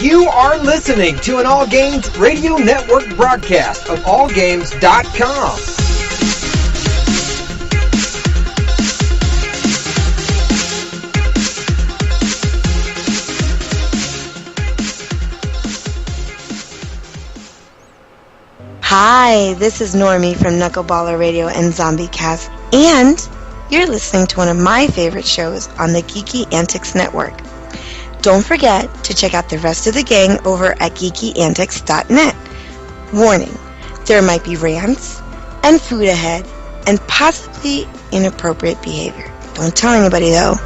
You are listening to an All Games Radio Network broadcast of AllGames.com. Hi, this is Normie from Knuckleballer Radio and Zombie Cast, and you're listening to one of my favorite shows on the Geeky Antics Network. Don't forget to check out the rest of the gang over at geekyantics.net. Warning, there might be rants and food ahead and possibly inappropriate behavior. Don't tell anybody though.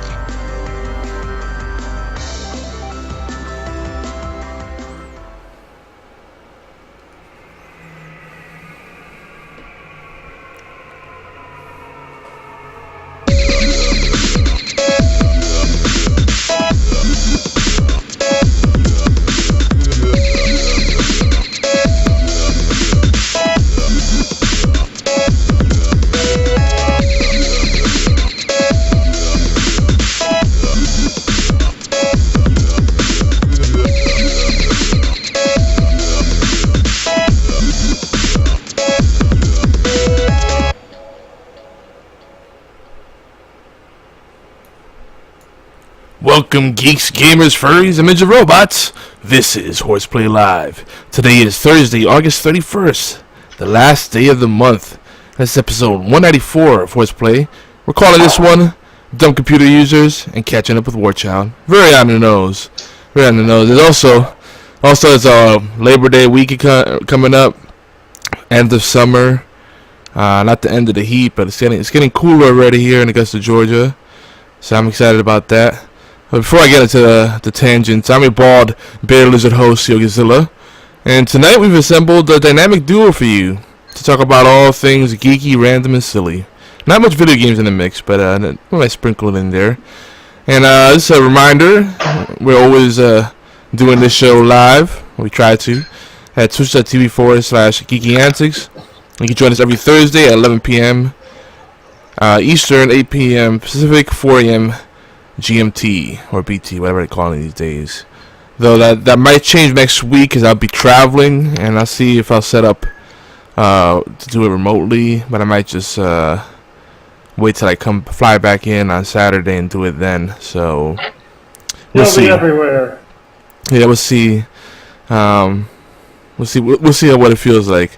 Welcome, geeks, gamers, furries, and midget robots. This is HorsePLAY Live. Today is Thursday, August 31st, the last day of the month. This is episode 194 of HorsePLAY. We're calling this one Dumb Computer Users and Catching Up with WarChild. Very on the nose. Very on the nose. There's also it's Labor Day week coming up. End of summer. Not the end of the heat, but it's getting cooler already here in Augusta, Georgia. So I'm excited about that. But before I get into the tangents, I'm your bald bear lizard host, Yogizilla. And tonight we've assembled a dynamic duo for you to talk about all things geeky, random, and silly. Not much video games in the mix, but I might sprinkle it in there. And just a reminder, we're always doing this show live. We try to at twitch.tv/Geeky Antics. You can join us every Thursday at 11 p.m. Eastern, 8 p.m. Pacific, 4 a.m. GMT or BT, whatever they call it these days. Though that might change next week because I'll be traveling, and I'll see if I'll set up to do it remotely. But I might just wait till I fly back in on Saturday and do it then. So we'll see. Everywhere. Yeah, we'll see. We'll see what it feels like.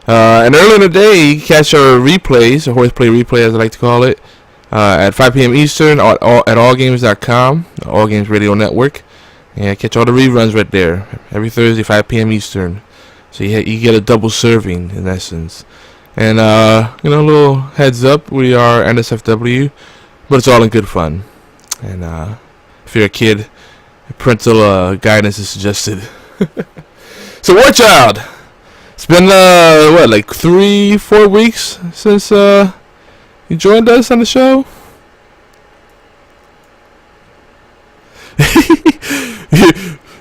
And earlier in the day, you can catch our replays, or HorsePLAY replay as I like to call it, at 5 p.m. Eastern at allgames.com, the All Games Radio Network. And catch all the reruns right there every Thursday, 5 p.m. Eastern. So you get a double serving in essence. And a little heads up, we are NSFW, but it's all in good fun. And if you're a kid, parental guidance is suggested. So WarChild, it's been like 3-4 weeks since you joined us on the show.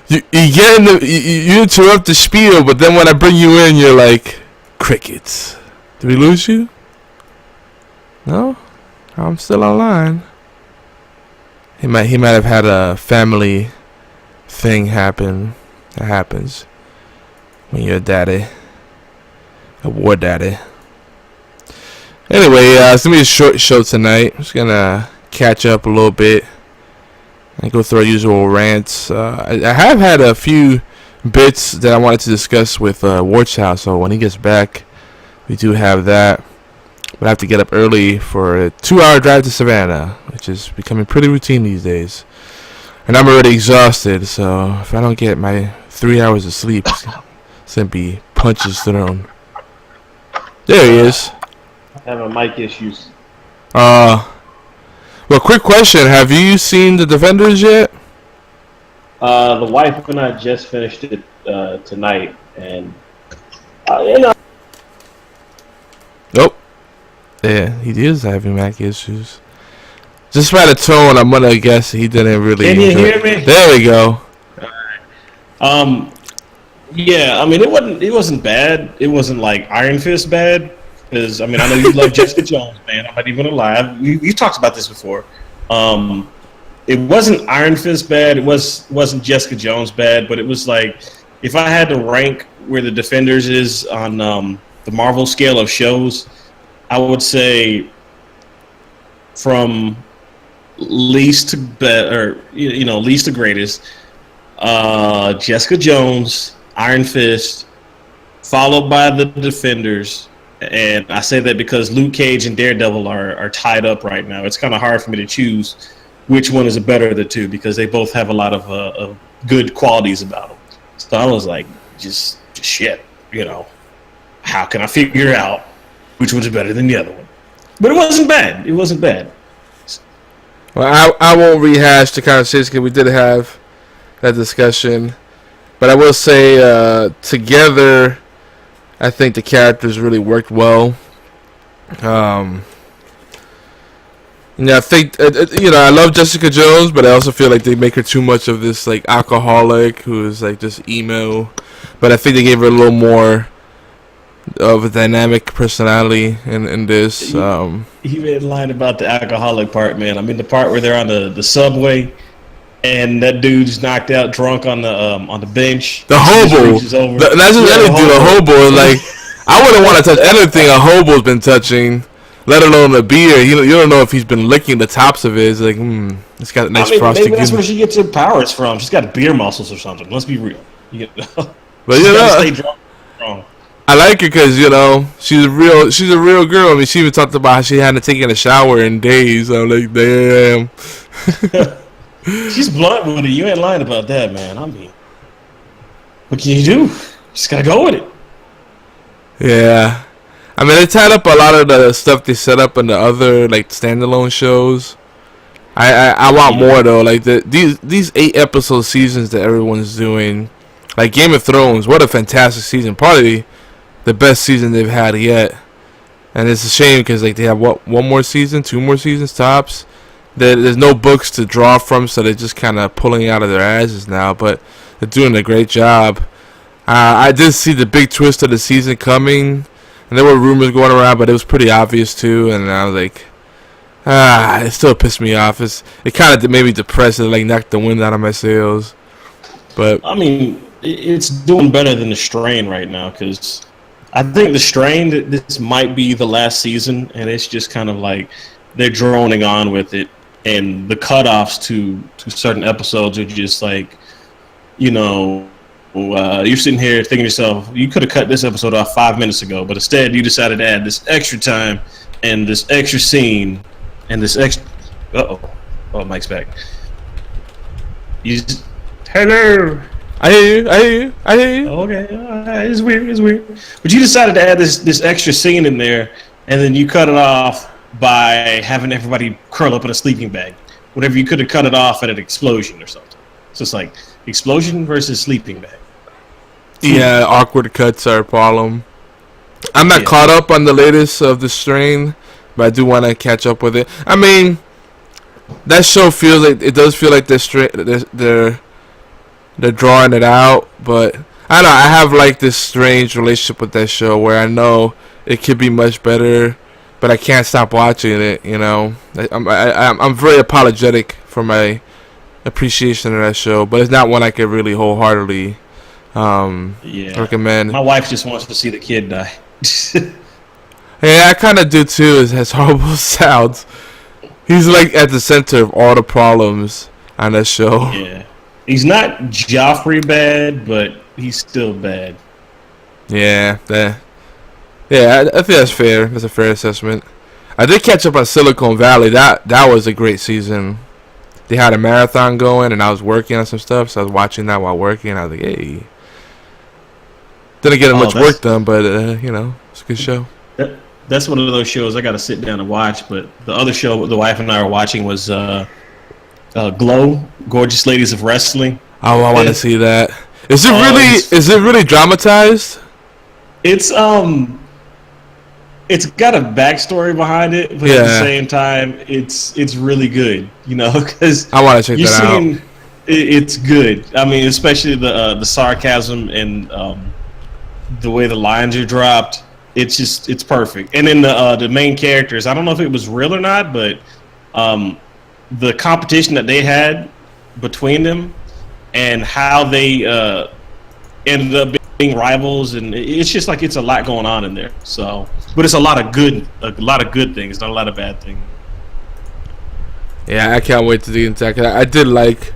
you interrupt the spiel, but then when I bring you in, you're like, crickets. Did we lose you? No, I'm still online. He might have had a family thing happen. That happens when you're a daddy, a war daddy. Anyway, it's gonna be a short show tonight. I'm just gonna catch up a little bit and go through our usual rants. I have had a few bits that I wanted to discuss with WarChild, so when he gets back, we do have that. But I have to get up early for a 2-hour drive to Savannah, which is becoming pretty routine these days. And I'm already exhausted, so if I don't get my 3 hours of sleep, it's gonna be punches thrown. There he is. Having mic issues. Well, quick question. Have you seen The Defenders yet? The wife and I just finished it tonight, and Nope. Yeah, he is having mic issues. Just by the tone, I'm gonna guess he didn't really. Can you hear me? There we go. Yeah, I mean, it wasn't bad. It wasn't like Iron Fist bad. Because, I mean, I know you love Jessica Jones, man. I'm not even gonna lie. You talked about this before. it wasn't Iron Fist bad. It wasn't Jessica Jones bad, but it was like if I had to rank where the Defenders is on the Marvel scale of shows, I would say from least to better, least to greatest. Jessica Jones, Iron Fist, followed by the Defenders. And I say that because Luke Cage and Daredevil are tied up right now. It's kind of hard for me to choose which one is the better of the two because they both have a lot of good qualities about them. So I was like, just shit, how can I figure out which one's better than the other one? But it wasn't bad. It wasn't bad. Well, I won't rehash the conversation because we did have that discussion. But I will say, together, I think the characters really worked well. I think I love Jessica Jones, but I also feel like they make her too much of this like alcoholic who is like just emo. But I think they gave her a little more of a dynamic personality in this. You made a line about the alcoholic part, man. I mean the part where they're on the subway. And that dude's knocked out drunk on the bench. The hobo. That's just anything. The hobo. Like, I wouldn't want to touch anything a hobo's been touching, let alone a beer. You don't know if he's been licking the tops of it. It's like, it's got a nice frosty. Maybe that's where she gets her powers from. She's got beer muscles or something. Let's be real. But stay drunk. I like her because she's a real girl. I mean, she even talked about how she hadn't taken a shower in days. I'm like, damn. She's blunt with it. You ain't lying about that, man. I mean, what can you do? Just gotta go with it. Yeah. I mean, they tied up a lot of the stuff they set up in the other, like, standalone shows. I want more, though. Like, these 8-episode seasons that everyone's doing. Like, Game of Thrones, what a fantastic season. Probably the best season they've had yet. And it's a shame because, like, they have, one more season? 2 more seasons, tops? There's no books to draw from, so they're just kind of pulling out of their asses now. But they're doing a great job. I did see the big twist of the season coming, and there were rumors going around, but it was pretty obvious too. And I was like, it still pissed me off. It kind of made me depressed. It like knocked the wind out of my sails. But I mean, it's doing better than The Strain right now because I think The Strain, this might be the last season, and it's just kind of like they're droning on with it. And the cutoffs to certain episodes are just like, you're sitting here thinking to yourself, you could have cut this episode off 5 minutes ago, but instead you decided to add this extra time and this extra scene and this extra. Oh, Mike's back. Hello. I hear you. Okay, it's weird. But you decided to add this extra scene in there, and then you cut it off by having everybody curl up in a sleeping bag. Whatever, you could have cut it off at an explosion or something. So it's like explosion versus sleeping bag. Yeah, awkward cuts are a problem. I'm not caught up on the latest of The Strain, but I do want to catch up with it. I mean, that show feels like it does feel like they're drawing it out, but I don't know. I have like this strange relationship with that show where I know it could be much better, but I can't stop watching it. I'm very apologetic for my appreciation of that show, but it's not one I could really wholeheartedly recommend. My wife just wants to see the kid die. Yeah, I kind of do too. As horrible as it sounds, he's like at the center of all the problems on that show. Yeah, he's not Joffrey bad, but he's still bad. Yeah, I think that's fair. That's a fair assessment. I did catch up on Silicon Valley. That was a great season. They had a marathon going, and I was working on some stuff, so I was watching that while working. I was like, hey. Didn't get much work done, but, it's a good show. That's one of those shows I got to sit down and watch, but the other show the wife and I were watching was Glow, Gorgeous Ladies of Wrestling. Oh, I want to see that. Is it really dramatized? It's got a backstory behind it, but at the same time, it's really good. Because I want to check that out. It's good. I mean, especially the sarcasm and the way the lines are dropped. It's perfect. And then the main characters, I don't know if it was real or not, but the competition that they had between them and how they ended up being rivals, and it's just like it's a lot going on in there. So, but it's a lot of good things, not a lot of bad things. Yeah, I can't wait to dig into that. 'Cause I did like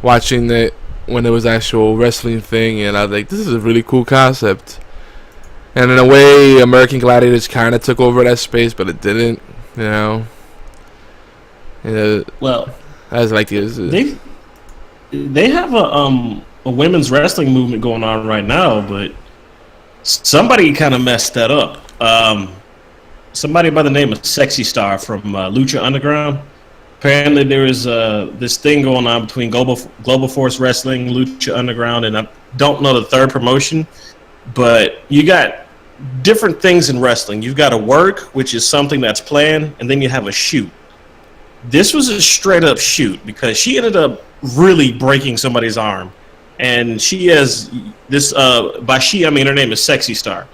watching it when it was actual wrestling thing, and I was like, this is a really cool concept. And in a way, American Gladiators kind of took over that space, but it didn't, you know. Well, I was like, they have a women's wrestling movement going on right now, but somebody kind of messed that up. Somebody by the name of Sexy Star from Lucha Underground. Apparently, there is this thing going on between Global Force Wrestling, Lucha Underground, and I don't know the third promotion, but you got different things in wrestling. You've got a work, which is something that's planned, and then you have a shoot. This was a straight up shoot because she ended up really breaking somebody's arm, and she has this. By she, I mean her name is Sexy Star.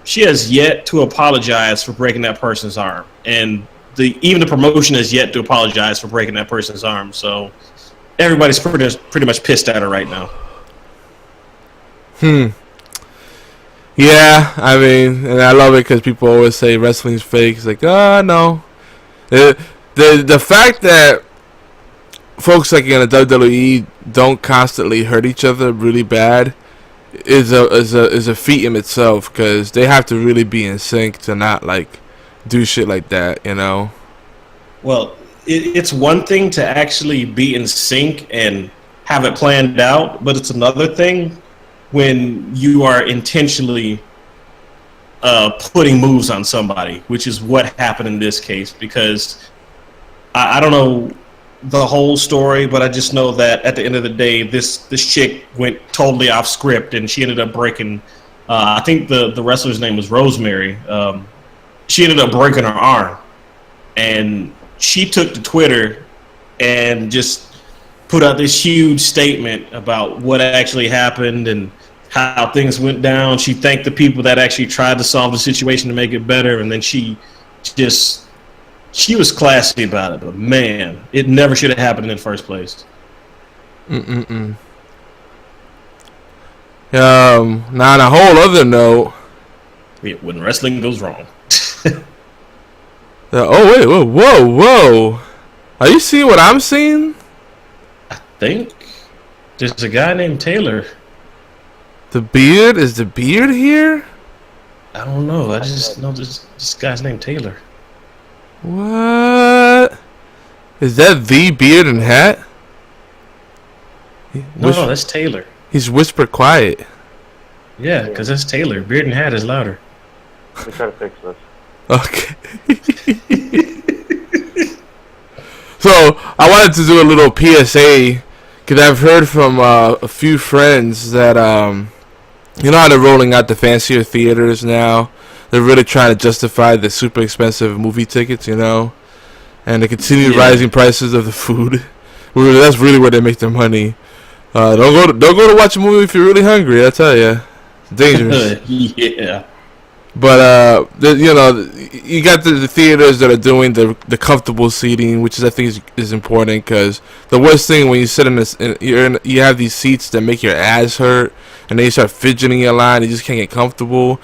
She has yet to apologize for breaking that person's arm, and even the promotion has yet to apologize for breaking that person's arm. So everybody's pretty much pissed at her right now. Yeah, I mean, and I love it because people always say wrestling's fake. It's like, no. The fact that folks like in the WWE don't constantly hurt each other really bad is a feat in itself, because they have to really be in sync to not like do shit like that, you know. Well, it's one thing to actually be in sync and have it planned out, but it's another thing when you are intentionally putting moves on somebody, which is what happened in this case. Because I don't know the whole story, but I just know that at the end of the day, this chick went totally off script, and she ended up breaking. I think the wrestler's name was Rosemary. She ended up breaking her arm, and she took to Twitter and just put out this huge statement about what actually happened and how things went down. She thanked the people that actually tried to solve the situation to make it better, and then she was classy about it. But man, it never should have happened in the first place. Now on a whole other note, when wrestling goes wrong. Oh wait, whoa! Are you seeing what I'm seeing? I think there's a guy named Taylor. The beard? Is the beard here? I don't know. I just know this guy's named Taylor. What? Is that the beard and hat? No, that's Taylor. He's whisper quiet. Yeah, because that's Taylor. Beard and hat is louder. Let me try to fix this. Okay. So, I wanted to do a little PSA, because I've heard from a few friends that, you know how they're rolling out the fancier theaters now? They're really trying to justify the super expensive movie tickets, you know? And the continued rising prices of the food. That's really where they make their money. Don't go to watch a movie if you're really hungry, I tell you. It's dangerous. Yeah. But you know, you got the theaters that are doing the comfortable seating, which I think is important, because the worst thing when you sit in this, you have these seats that make your ass hurt, and then you start fidgeting your line, you just can't get comfortable,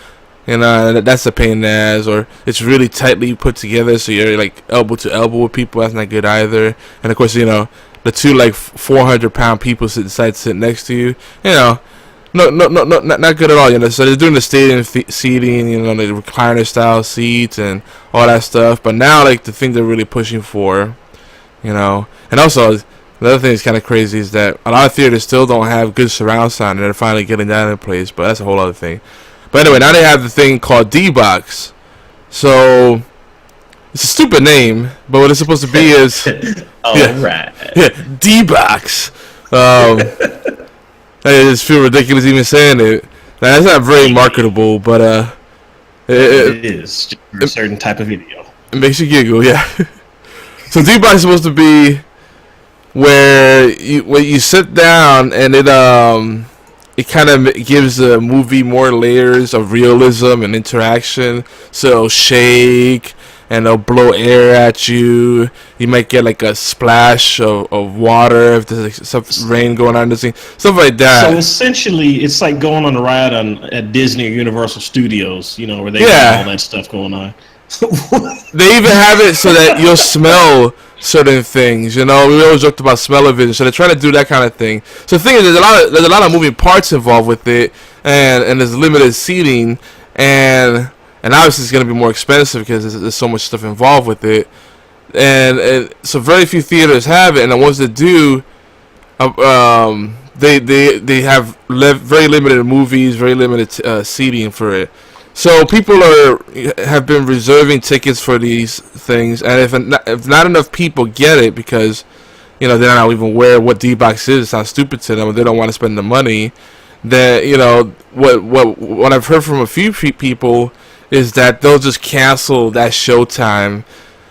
and that's a pain in the ass. Or it's really tightly put together, so you're like elbow to elbow with people. That's not good either. And of course, you know, the two like 400-pound people sitting next to you, you know. No, not good at all, you know. So they're doing the stadium seating, you know, the recliner style seats and all that stuff. But now, like, the thing they're really pushing for, you know, and also the other thing that's kind of crazy is that a lot of theaters still don't have good surround sound, and they're finally getting that in place. But that's a whole other thing. But anyway, now they have the thing called D-Box. So it's a stupid name, but what it's supposed to be is D-Box. I just feel ridiculous even saying it. Now, that's not very marketable, but it is for a certain type of video. It makes you giggle, yeah. So D-Box is supposed to be where you sit down and it kind of gives the movie more layers of realism and interaction. So it'll shake, and they'll blow air at you. You might get like a splash of water if there's like some rain going on in the scene, stuff like that. So essentially, it's like going on a ride at Disney or Universal Studios, where they got all that stuff going on. They even have it so that you'll smell certain things. We always joked about smell-o-vision, so they're trying to do that kind of thing. So the thing is, there's a lot of moving parts involved with it, and there's limited seating, and obviously it's going to be more expensive because there's so much stuff involved with it, and so very few theaters have it, and the ones that do, they have very limited movies, very limited seating for it. So people have been reserving tickets for these things, and if not enough people get it because they're not even aware of what D-Box is, it sounds stupid to them, or they don't want to spend the money, then what I've heard from a few people is that they'll just cancel that showtime,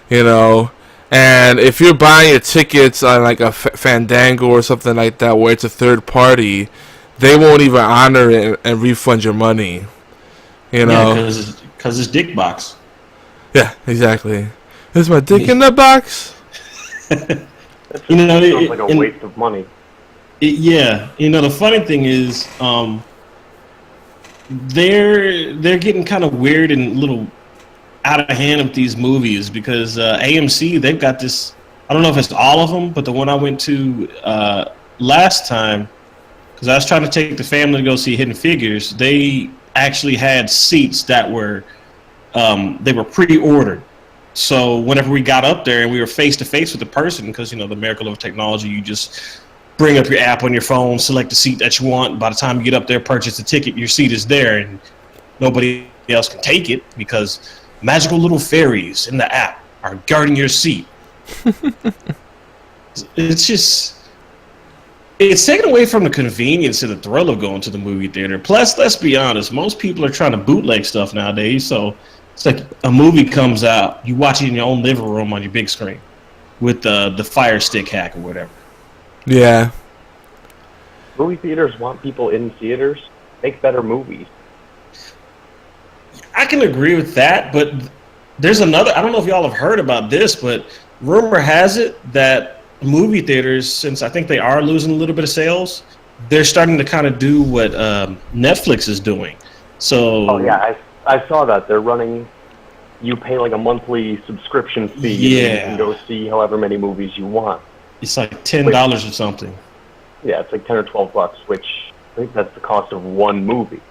and if you're buying your tickets on like a Fandango or something like that where it's a third party, they won't even honor it and refund your money. Because it's dick box. Yeah, exactly. Is my dick in the box? It sounds like a waste of money. The funny thing is, they're getting kind of weird and a little out of hand with these movies because AMC, they've got this. I don't know if it's all of them, but the one I went to last time, because I was trying to take the family to go see Hidden Figures, they actually had seats that were they were pre-ordered. So whenever we got up there and we were face to face with the person, because the miracle of technology, you just bring up your app on your phone, select the seat that you want. By the time you get up there, purchase the ticket, your seat is there, and nobody else can take it because magical little fairies in the app are guarding your seat. It's taken away from the convenience and the thrill of going to the movie theater. Plus, let's be honest, most people are trying to bootleg stuff nowadays. So it's like a movie comes out, you watch it in your own living room on your big screen with the Fire Stick hack or whatever. Yeah. Movie theaters want people in theaters. Make better movies. I can agree with that, but there's another. I don't know if y'all have heard about this, but rumor has it that movie theaters, since I think they are losing a little bit of sales, they're starting to kind of do what Netflix is doing. So, I saw that they're running. You pay like a monthly subscription fee, and you can go see however many movies you want. It's like $10 or something. Yeah, it's like $10 or $12, which I think that's the cost of one movie.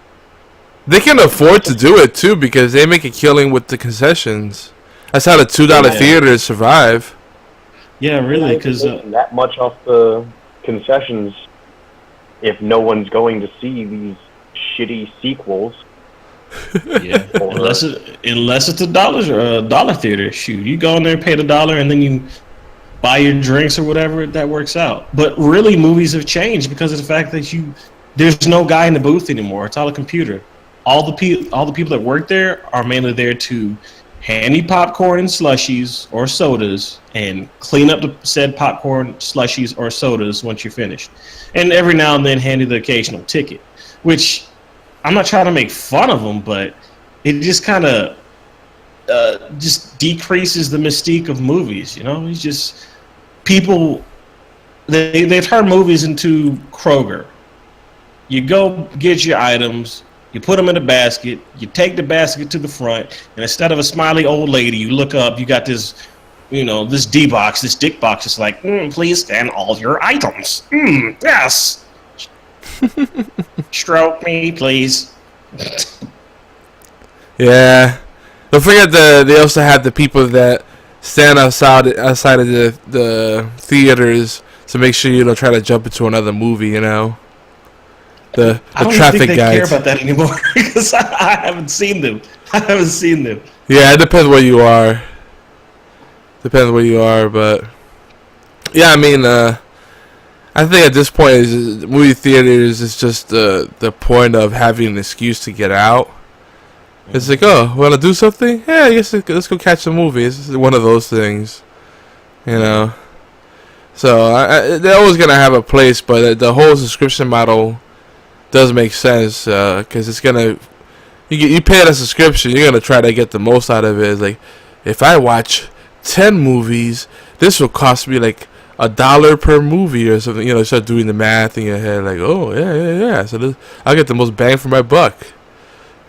They can afford to do it too because they make a killing with the concessions. That's how the $2 theaters survive. Yeah, really, because that much off the concessions, if no one's going to see these shitty sequels. Yeah, unless it's a dollar theater. Shoot, you go in there, pay the $1, and then you buy your drinks or whatever. That works out. But really, movies have changed because of the fact that there's no guy in the booth anymore. It's all a computer. All the people that work there are mainly there to hand you popcorn and slushies or sodas and clean up the said popcorn, slushies, or sodas once you're finished. And every now and then hand you the occasional ticket, which I'm not trying to make fun of them, but it just kind of just decreases the mystique of movies. It's just people, they turn movies into Kroger. You go get your items, you put them in a basket, you take the basket to the front, and instead of a smiley old lady, you look up, you got this, this D-box, this dick box. It's like, please scan all your items. Yes. Stroke me, please. Yeah. Don't forget they also have the people that stand outside of the theaters to make sure you don't try to jump into another movie, The I don't traffic think they guides. care about that anymore because I haven't seen them. Yeah, it depends where you are. But yeah, I mean, I think at this point, movie theaters is just the point of having an excuse to get out. It's like, oh, want to do something? Yeah, I guess let's go catch a movie. It's one of those things, So they're always gonna have a place, but the whole subscription model does make sense because it's gonna you pay a subscription, you're gonna try to get the most out of it. It's like if I watch 10 movies, this will cost me like $1 per movie or something. You know, start doing the math in your head, like, oh yeah. So I'll get the most bang for my buck.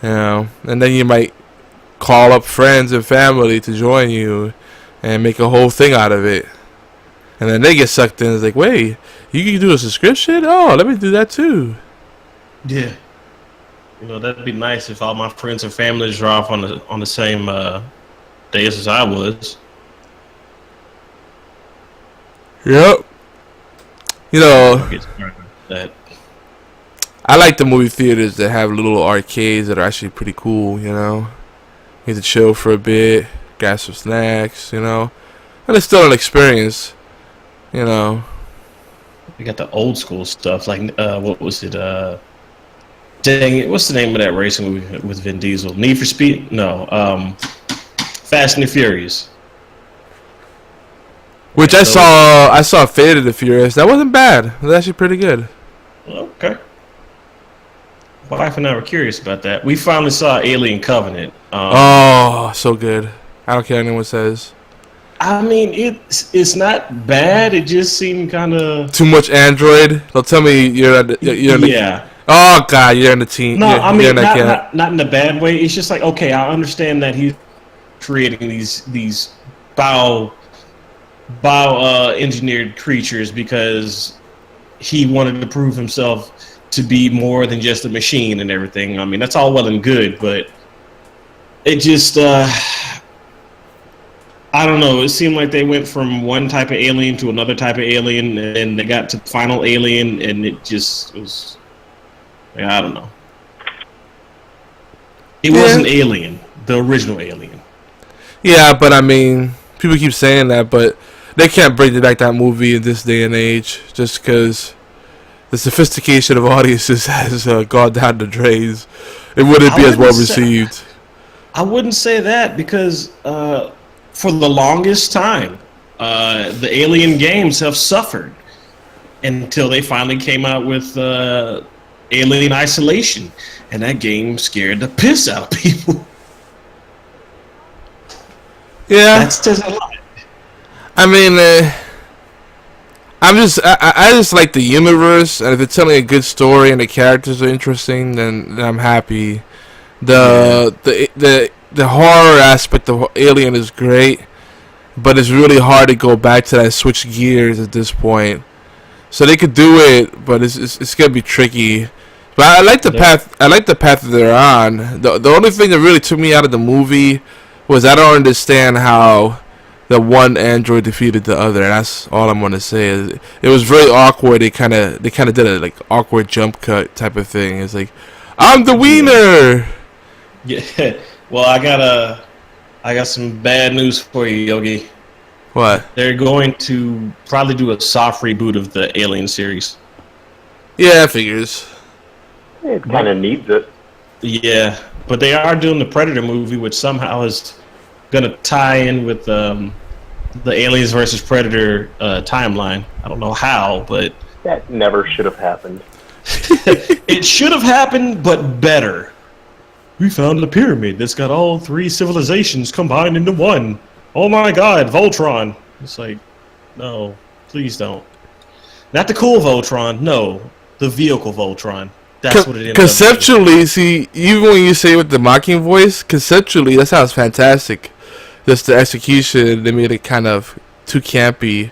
You know, and then you might call up friends and family to join you and make a whole thing out of it. And then they get sucked in. It's like, wait, you can do a subscription? Oh, let me do that too. Yeah. You know, that'd be nice if all my friends and families are off on the same days as I was. Yep. You know, I like the movie theaters that have little arcades that are actually pretty cool, you know. You get to chill for a bit, got some snacks, you know. And it's still an experience, you know. We got the old school stuff, like, what was it? Dang it, what's the name of that racing movie with Vin Diesel? Need for Speed? No, Fast and the Furious. Which I saw Fate of the Furious. That wasn't bad. It was actually pretty good. Okay. My wife and I were curious about that. We finally saw Alien Covenant. Oh, so good. I don't care what anyone says. I mean, it's not bad. It just seemed kind of too much Android. They'll tell me you're in the, oh God, you're in the team. No, I mean not in a bad way. It's just like, okay, I understand that he's creating these bio engineered creatures because he wanted to prove himself to be more than just a machine and everything. I mean, that's all well and good, but it just I don't know. It seemed like they went from one type of alien to another type of alien, and then they got to final alien, and it just was. I don't know. It wasn't Alien, the original Alien. Yeah, but I mean, people keep saying that, but they can't bring back that movie in this day and age just because the sophistication of audiences has gone down the drains. It wouldn't be as well received. I wouldn't say that because for the longest time, the Alien games have suffered until they finally came out with Alien Isolation, and that game scared the piss out of people. Yeah, that says a lot. I mean, I just like the universe, and if it's telling a good story and the characters are interesting, then I'm happy. The horror aspect of Alien is great, but it's really hard to go back to that switch gears at this point. So they could do it, but it's gonna be tricky. But I like the path. I like the path that they're on. The only thing that really took me out of the movie was I don't understand how the one android defeated the other. That's all I'm gonna say. It was very awkward. They kind of did a like awkward jump cut type of thing. It's like, I'm the wiener. Yeah. Well, I got some bad news for you, Yogi. What? They're going to probably do a soft reboot of the Alien series. Yeah, it figures. It kind of needs it. Yeah, but they are doing the Predator movie, which somehow is going to tie in with the Aliens versus Predator timeline. I don't know how, but that never should have happened. It should have happened, but better. We found a pyramid that's got all three civilizations combined into one. Oh my God, Voltron! It's like, no, please don't. Not the cool Voltron, no, the vehicle Voltron. That's what it is. Conceptually, see, even when you say with the mocking voice, conceptually that sounds fantastic. Just the execution, they made it kind of too campy.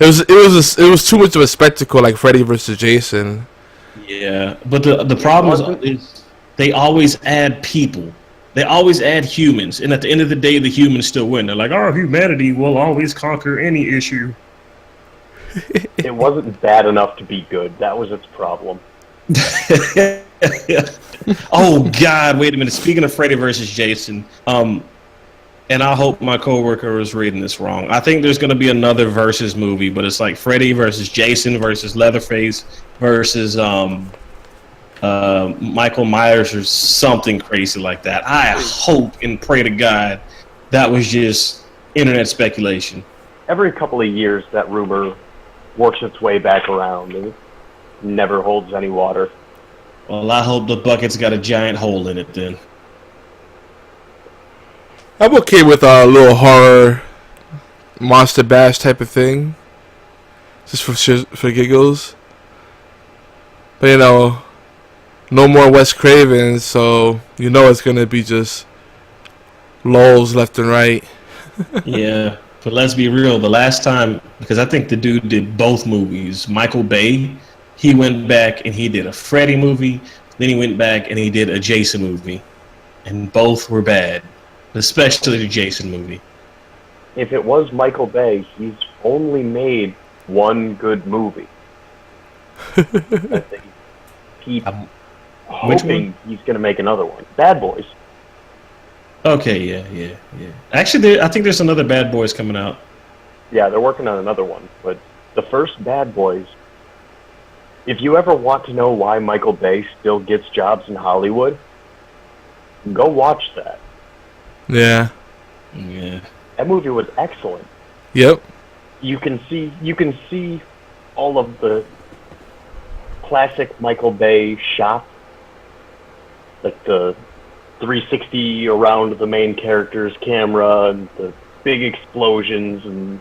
It was too much of a spectacle, like Freddy versus Jason. Yeah, but the problem is they always add people. They always add humans, and at the end of the day, the humans still win. They're like, "Our humanity will always conquer any issue." It wasn't bad enough to be good. That was its problem. Oh God! Wait a minute. Speaking of Freddy versus Jason, and I hope my coworker was reading this wrong. I think there's going to be another versus movie, but it's like Freddy versus Jason versus Leatherface versus Michael Myers or something crazy like that. I hope and pray to God that was just internet speculation. Every couple of years, that rumor works its way back around, and it never holds any water. Well, I hope the bucket's got a giant hole in it then. I'm okay with a little horror monster bash type of thing, just for giggles. But you know, no more Wes Craven, so you know it's gonna be just lulls left and right. Yeah, but let's be real. The last time, because I think the dude did both movies. Michael Bay, he went back and he did a Freddy movie. Then he went back and he did a Jason movie, and both were bad, especially the Jason movie. If it was Michael Bay, he's only made one good movie. I think I'm hoping he's going to make another one. Bad Boys. Okay, yeah. Actually, I think there's another Bad Boys coming out. Yeah, they're working on another one. But the first Bad Boys, if you ever want to know why Michael Bay still gets jobs in Hollywood, go watch that. Yeah. That movie was excellent. Yep. You can see all of the classic Michael Bay shots, like the 360 around the main character's camera and the big explosions and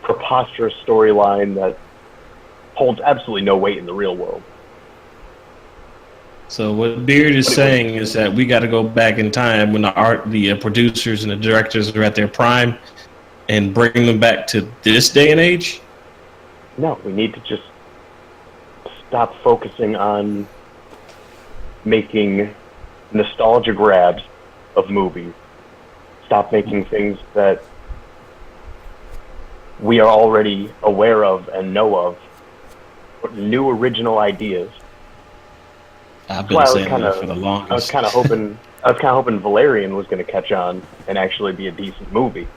preposterous storyline that holds absolutely no weight in the real world. So what Beard is saying is that we got to go back in time when the producers and the directors are at their prime and bring them back to this day and age? No, we need to just stop focusing on making nostalgia grabs of movies. Stop making things that we are already aware of and know of. New original ideas. I've been saying that for the longest. I was kind of hoping Valerian was going to catch on and actually be a decent movie.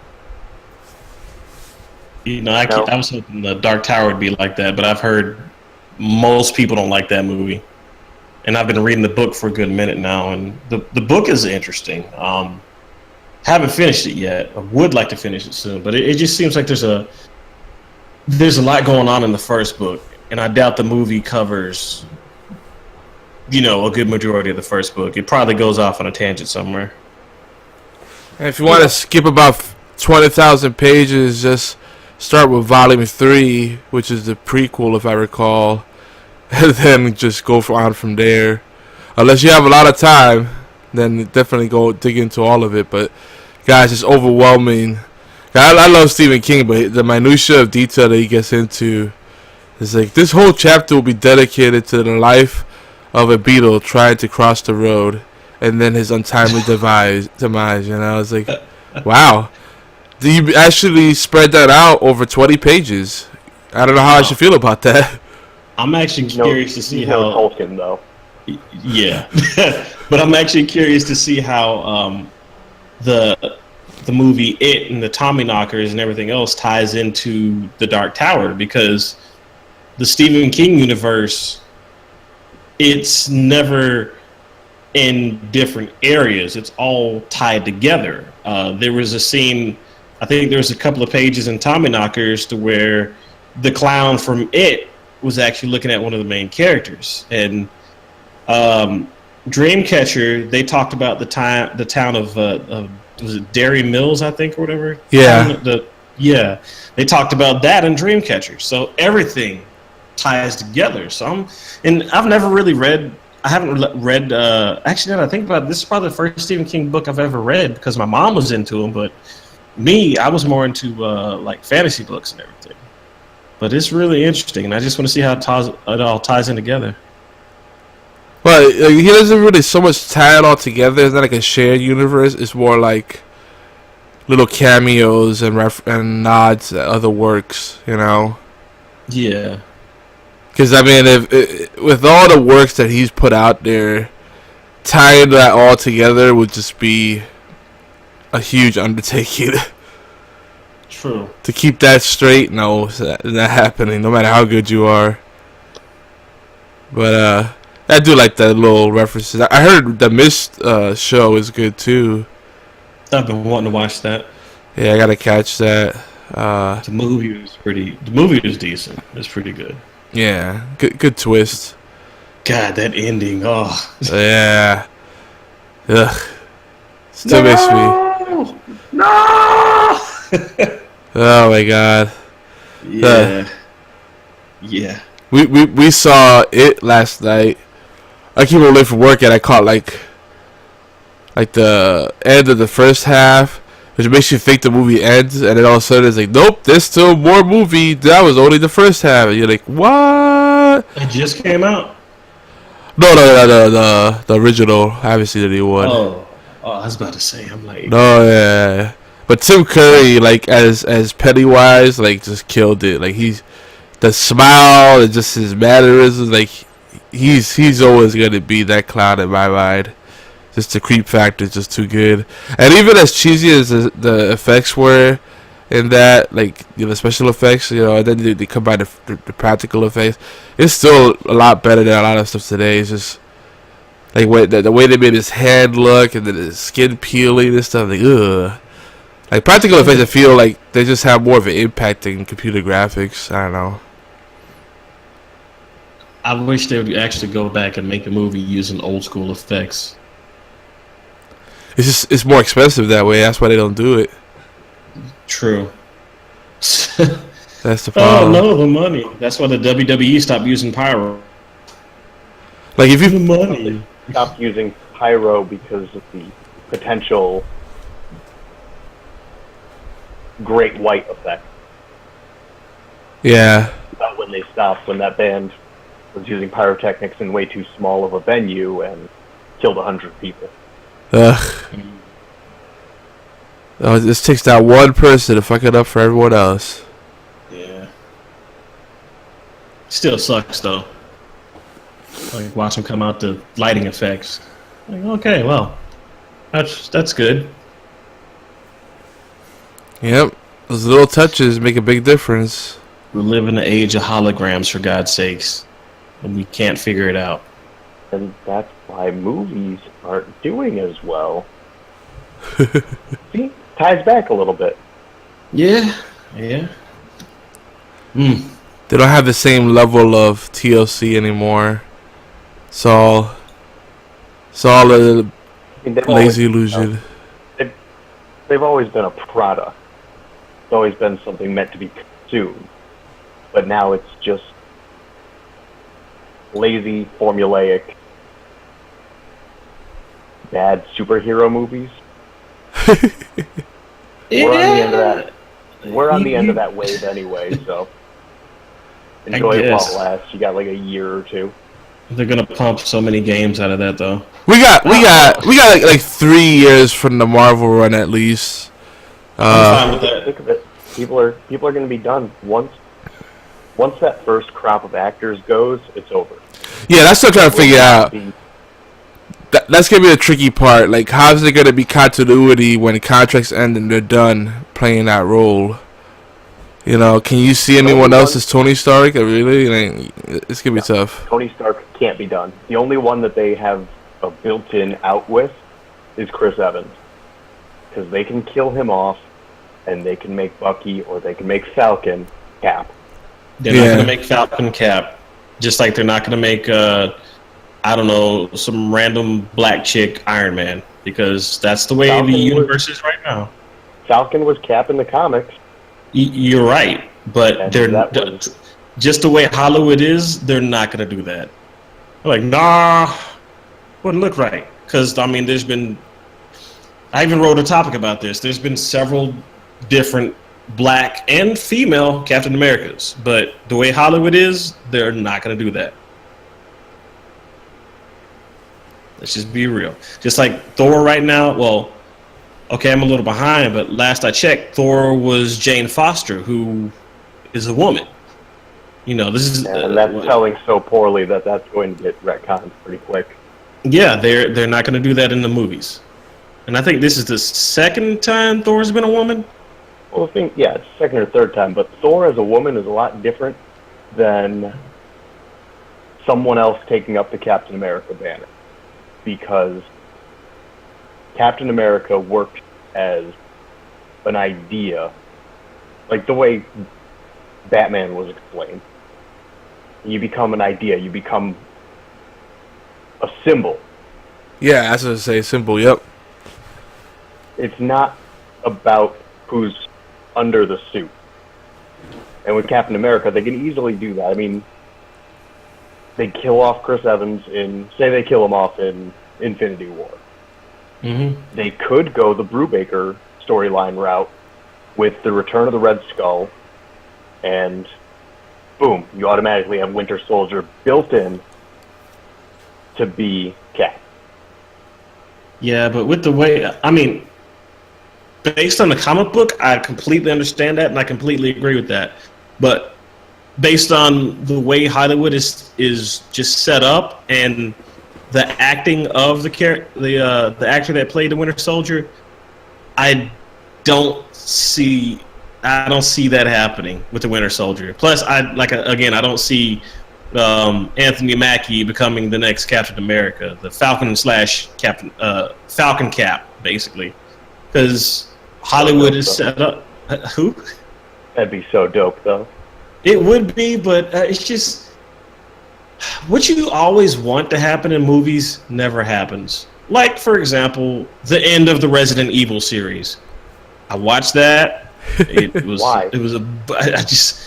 You know, I was hoping the Dark Tower would be like that, but I've heard most people don't like that movie. And I've been reading the book for a good minute now, and the book is interesting. Haven't finished it yet. I would like to finish it soon, but it just seems like there's a lot going on in the first book, and I doubt the movie covers, you know, a good majority of the first book. It probably goes off on a tangent somewhere. And if you want to skip about 20,000 pages, just start with Volume 3, which is the prequel, if I recall, and then just go on from there. Unless you have a lot of time, then definitely go dig into all of it. But, guys, it's overwhelming. I love Stephen King, but the minutia of detail that he gets into is like, this whole chapter will be dedicated to the life of a beetle trying to cross the road, and then his untimely demise. You know, it's like, wow. Do you actually spread that out over 20 pages? I don't know how I should feel about that. I'm actually curious to see how Tolkien, though. Yeah, but I'm actually curious to see how the movie It and the Tommyknockers and everything else ties into the Dark Tower, because the Stephen King universe, it's never in different areas. It's all tied together. There was a scene, I think there was a couple of pages in Tommyknockers to where the clown from It was actually looking at one of the main characters. And Dreamcatcher, they talked about the town of was it Derry Mills, I think, or whatever? Yeah. They talked about that in Dreamcatcher. So everything ties together. So I've never really read. I haven't read. Actually, now that I think about it, this is probably the first Stephen King book I've ever read, because my mom was into him, but me, I was more into like fantasy books and everything. But it's really interesting, and I just want to see how it all ties in together. Well, he doesn't really so much tie it all together. It's not like a shared universe. It's more like little cameos and nods at other works, you know? Yeah. Because, I mean, with all the works that he's put out there, tying that all together would just be a huge undertaking. True. To keep that straight, no, it's not happening, no matter how good you are. But, I do like that little references. I heard the Mist show is good, too. I've been wanting to watch that. Yeah, I gotta catch that. The movie was decent. It's pretty good. Yeah, good twist. God, that ending. Oh. Yeah. Ugh. Still makes me. No. Oh my god. Yeah. Yeah. We saw it last night. I came home late from work and I caught like the end of the first half, which makes you think the movie ends, and then all of a sudden it's like, nope, there's still more movie. That was only the first half. And you're like, what? It just came out. No, the original. I haven't seen the new one. Oh, I was about to say. I'm like, No, yeah. But Tim Curry, like as Pennywise, like just killed it. Like the smile and just his mannerisms, like he's always gonna be that clown in my mind. Just the creep factor is just too good. And even as cheesy as the effects were in that, like, you know, special effects, you know, and then they combine the practical effects, it's still a lot better than a lot of stuff today. It's just like the way they made his hand look and then his skin peeling and stuff, like, ugh. Like, practical effects, I feel like they just have more of an impact than computer graphics. I don't know. I wish they would actually go back and make a movie using old school effects. It's more expensive that way. That's why they don't do it. True. That's the problem. Oh no, the money. That's why the WWE stopped using pyro. Like if you The money. Stopped using pyro because of the potential great white effect. yeah. About when they stopped, when that band was using pyrotechnics in way too small of a venue and killed 100 people. Ugh. Oh, this takes that one person to fuck it up for everyone else. Yeah. Still sucks though. Like watch them come out to lighting effects. Like, okay, well, that's good. Yep. Those little touches make a big difference. We live in the age of holograms, for God's sakes, and we can't figure it out. And that's why movies aren't doing as well. See? Ties back a little bit. Yeah. Yeah. They don't have the same level of TLC anymore. It's all a I mean, lazy illusion. They've always been a product. It's always been something meant to be consumed. But now it's just lazy, formulaic, bad superhero movies. We're on the end of that. We're on the end of that wave anyway, so enjoy it while it lasts. You got like a year or two. They're gonna pump so many games out of that though. We got like 3 years from the Marvel run at least. I'm fine with that. Think of it. People are going to be done once that first crop of actors goes. It's over. Yeah, that's what I'm trying to figure out. That's gonna be the tricky part. Like, how's there gonna be continuity when contracts end and they're done playing that role? You know, can you see anyone else as Tony Stark? Really, like, it's gonna be tough. Tony Stark can't be done. The only one that they have a built-in out with is Chris Evans, because they can kill him off, and they can make Bucky or they can make Falcon Cap. They're not gonna make Falcon Cap, just like they're not gonna make I don't know, some random black chick Iron Man, because that's the way the universe is right now. Falcon was Cap in the comics. You're right, but just the way Hollywood is, they're not going to do that. They're like, nah, wouldn't look right. Because, I mean, I even wrote a topic about this. There's been several different black and female Captain Americas, but the way Hollywood is, they're not going to do that. Let's just be real. Just like Thor right now, well, okay, I'm a little behind, but last I checked, Thor was Jane Foster, who is a woman. You know, this is... and that's selling so poorly that that's going to get retconned pretty quick. Yeah, they're not going to do that in the movies. And I think this is the second time Thor's been a woman. Well, I think, yeah, it's second or third time, but Thor as a woman is a lot different than someone else taking up the Captain America banner. Because Captain America worked as an idea, like the way Batman was explained. You become an idea, you become a symbol. Yeah, that's what I say, symbol, yep. It's not about who's under the suit. And with Captain America, they can easily do that. I mean, they kill off Chris Evans they kill him off in Infinity War. Mm-hmm. They could go the Brubaker storyline route with the Return of the Red Skull, and boom, you automatically have Winter Soldier built in to be Cap. Yeah, but with the way, I mean, based on the comic book, I completely understand that, and I completely agree with that. But based on the way Hollywood is just set up and the acting of the actor that played the Winter Soldier, I don't see that happening with the Winter Soldier. Plus, I don't see Anthony Mackie becoming the next Captain America, the Falcon / Falcon Cap, basically, because Hollywood is set up. Who? That'd be so dope, though. It would be, but it's just what you always want to happen in movies never happens. Like, for example, the end of the Resident Evil series. I watched that. It was Why? It was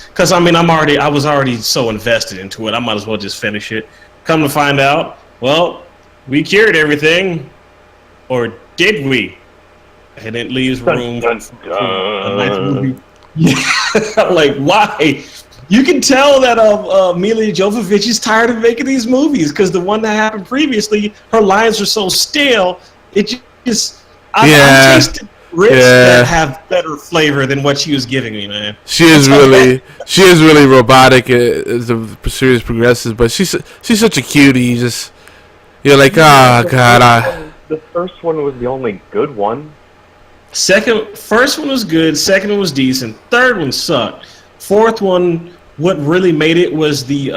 because I was already so invested into it. I might as well just finish it. Come to find out, well, we cured everything, or did we? And it leaves room for a ninth movie. Like, why? You can tell that Mila Jovovich is tired of making these movies because the one that happened previously, her lines were so stale. It just I tasted ribs that have better flavor than what she was giving me, man. She is really robotic as the series progresses, but she's such a cutie. You're like, oh god. The first one was the only good one. First one was good. Second one was decent. Third one sucked. Fourth one, what really made it was the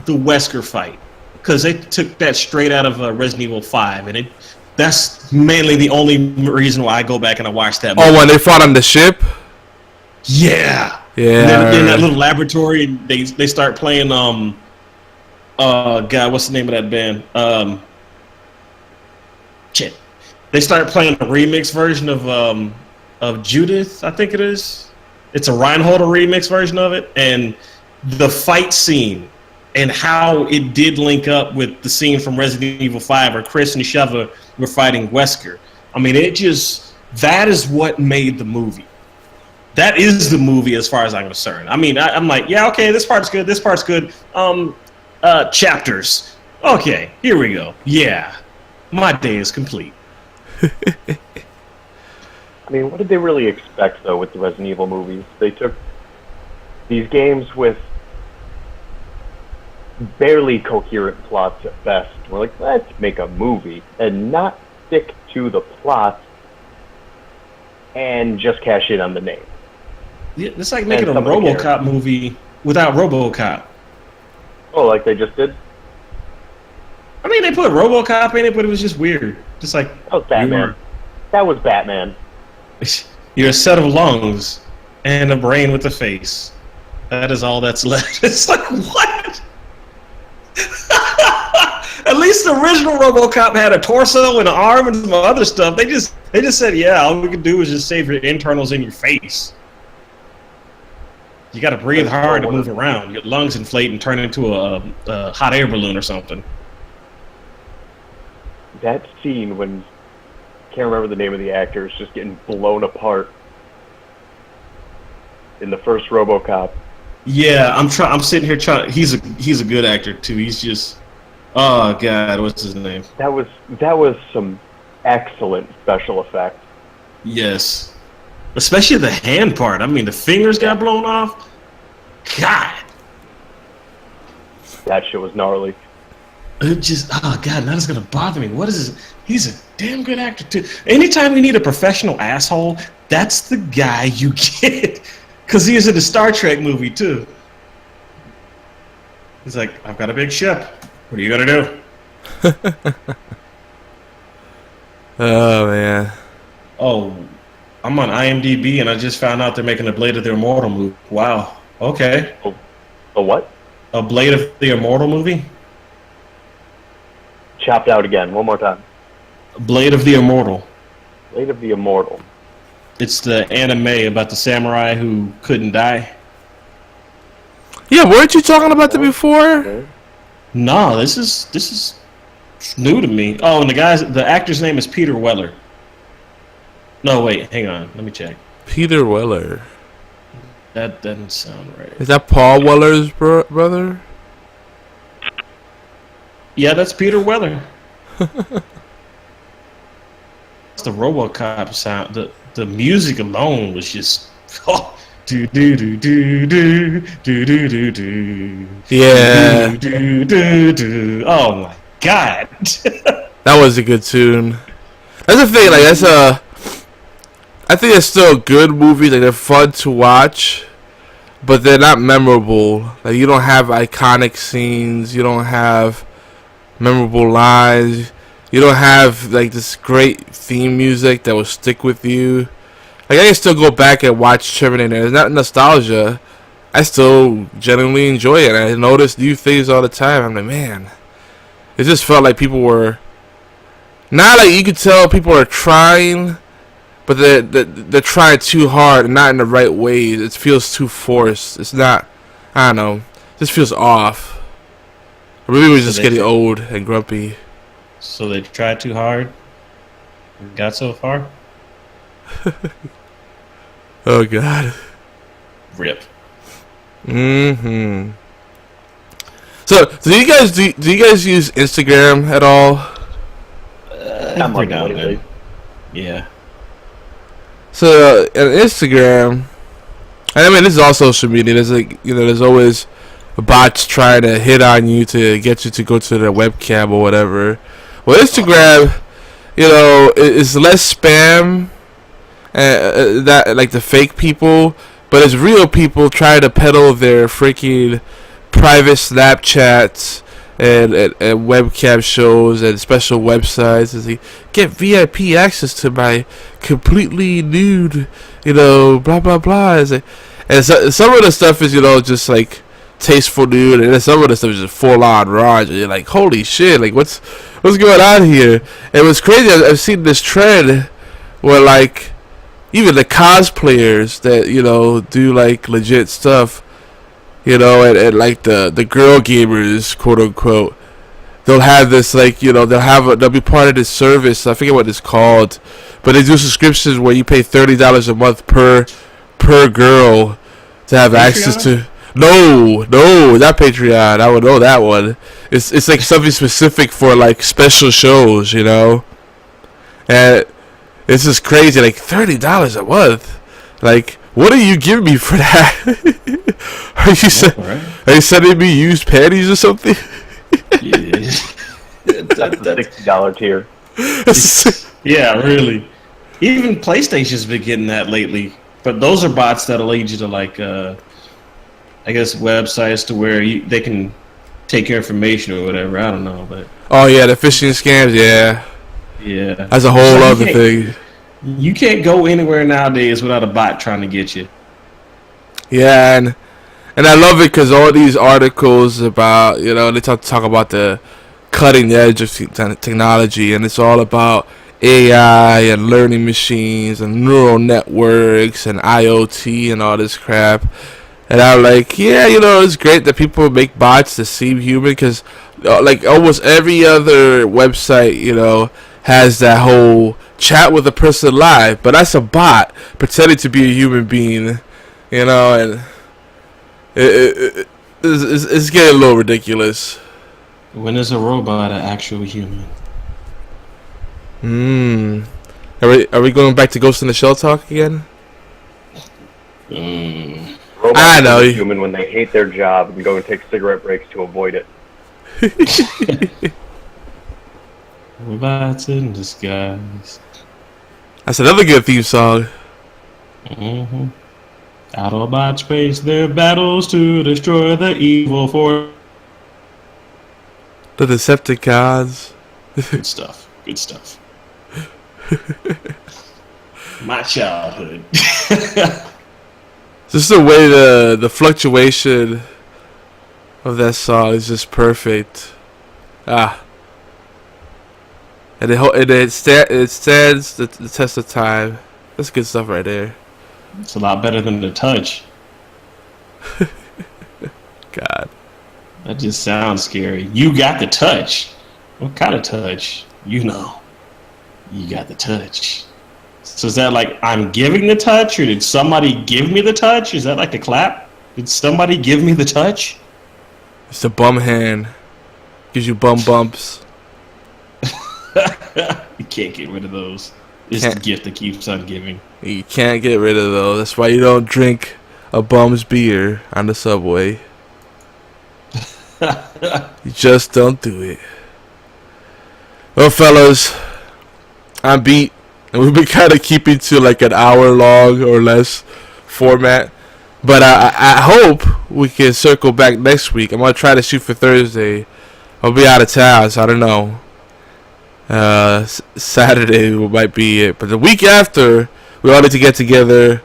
Wesker fight, because they took that straight out of Resident Evil 5, and that's mainly the only reason why I go back and I watch that movie. Oh, when they fought on the ship? Yeah. Yeah. And in that little laboratory, and they start playing God, what's the name of that band? Shit. They start playing a remix version of Judith, I think it is. It's a Reinhold remix version of it, and the fight scene and how it did link up with the scene from Resident Evil 5 where Chris and Sheva were fighting Wesker. I mean, that is what made the movie. That is the movie as far as I'm concerned. I mean, I'm like, yeah, okay, this part's good, this part's good. Chapters. Okay, here we go. Yeah, my day is complete. I mean, what did they really expect, though, with the Resident Evil movies? They took these games with barely coherent plots at best. We're like, let's make a movie and not stick to the plot and just cash in on the name. Yeah, it's like making a RoboCop movie without RoboCop. Oh, like they just did? I mean, they put RoboCop in it, but it was just weird. Just like, that was Batman. That was Batman. You're a set of lungs and a brain with a face. That is all that's left. It's like, what? At least the original RoboCop had a torso and an arm and some other stuff. They just said, yeah, all we can do is just save your internals in your face. You got to breathe hard to move around. Your lungs inflate and turn into a hot air balloon or something. That scene when, can't remember the name of the actor, is just getting blown apart in the first RoboCop. Yeah, I'm sitting here trying. He's a good actor too. He's just, oh god, what's his name? That was some excellent special effects. Yes, especially the hand part. I mean, the fingers got blown off. God, that shit was gnarly. It just, oh god, now it's gonna bother me. What is this? He's a damn good actor too. Anytime you need a professional asshole, that's the guy you get. Because he is in the Star Trek movie too. He's like, I've got a big ship. What are you gonna do? Oh man. Oh, I'm on IMDb and I just found out they're making a Blade of the Immortal movie. Wow. Okay. A what? A Blade of the Immortal movie? Chopped out again. One more time. Blade of the Immortal. Blade of the Immortal. It's the anime about the samurai who couldn't die. Yeah, weren't you talking about that before? No, this is new to me. Oh, and the actor's name is Peter Weller. No, wait, hang on. Let me check. Peter Weller. That doesn't sound right. Is that Paul Weller's brother? Yeah, that's Peter Weller. It's the RoboCop sound. The music alone was just do do do do do do do do do. Yeah. Do do do. Oh my god. That was a good tune. That's the thing. Like I think it's still good movies. Like they're fun to watch, but they're not memorable. Like you don't have iconic scenes. You don't have memorable lines. You don't have like this great theme music that will stick with you. Like I can still go back and watch Terminator. It's not nostalgia. I still genuinely enjoy it. I notice new things all the time. I'm like, man, it just felt like people were not like you could tell people are trying, but they're trying too hard and not in the right ways. It feels too forced. It's not. I don't know. It just feels off. Or maybe we're just getting old and grumpy. So they tried too hard and got so far? Oh god. Rip. Mm-hmm. So do you guys use Instagram at all? Not much now and lately. then. Yeah. So on Instagram, and I mean this is all social media. There's like there's always bots trying to hit on you to get you to go to their webcam or whatever. Well, Instagram, is less spam, that like the fake people, but it's real people trying to peddle their freaking private Snapchats and webcam shows and special websites and say, get VIP access to my completely nude, blah blah blah. And some of the stuff is just like tasteful nude, and then some of the stuff is just full on raw. And you're like, holy shit! Like what's going on here? And what's crazy, I've seen this trend where like even the cosplayers that do like legit stuff, and like the girl gamers, quote unquote, they'll have this like they'll be part of this service. I forget what it's called, but they do subscriptions where you pay $30 a month per girl to have access to. No, not Patreon. I would know that one. It's like something specific for like special shows, and it's just crazy. Like $30 a month. Like, what are you giving me for that? Are you sending me used panties or something? Yeah. That's the $60 tier. Yeah, really. Even PlayStation's been getting that lately, but those are bots that'll lead you to like I guess websites to where they can take your information or whatever. I don't know, but oh yeah, the phishing scams. Yeah, that's a whole other thing. You can't go anywhere nowadays without a bot trying to get you. Yeah, and I love it because all these articles about they talk about the cutting edge of technology, and it's all about AI and learning machines and neural networks and IoT and all this crap. And I'm like, yeah, it's great that people make bots that seem human because, like, almost every other website, has that whole chat with a person live, but that's a bot pretending to be a human being, and it's getting a little ridiculous. When is a robot an actual human? Are we going back to Ghost in the Shell talk again? Robots I know. are human when they hate their job and go and take cigarette breaks to avoid it. Robots in disguise. That's another good theme song. Mm-hmm. Autobots face their battles to destroy the evil force. The Decepticons. Good stuff. Good stuff. My childhood. Just the way the fluctuation of that song is just perfect. And it stands the test of time. That's good stuff right there. It's a lot better than the touch. God. That just sounds scary. You got the touch. What kind of touch? You know. You got the touch. So is that like I'm giving the touch, or did somebody give me the touch? Is that like a clap? Did somebody give me the touch? It's a bum hand. Gives you bum bumps. You can't get rid of those. It's the gift that keeps on giving. You can't get rid of those. That's why you don't drink a bum's beer on the subway. You just don't do it. Well, fellas, I'm beat. And we've been kind of keeping to like an hour long or less format. But I hope we can circle back next week. I'm going to try to shoot for Thursday. I'll be out of town, so I don't know. Saturday might be it. But the week after, we all need to get together,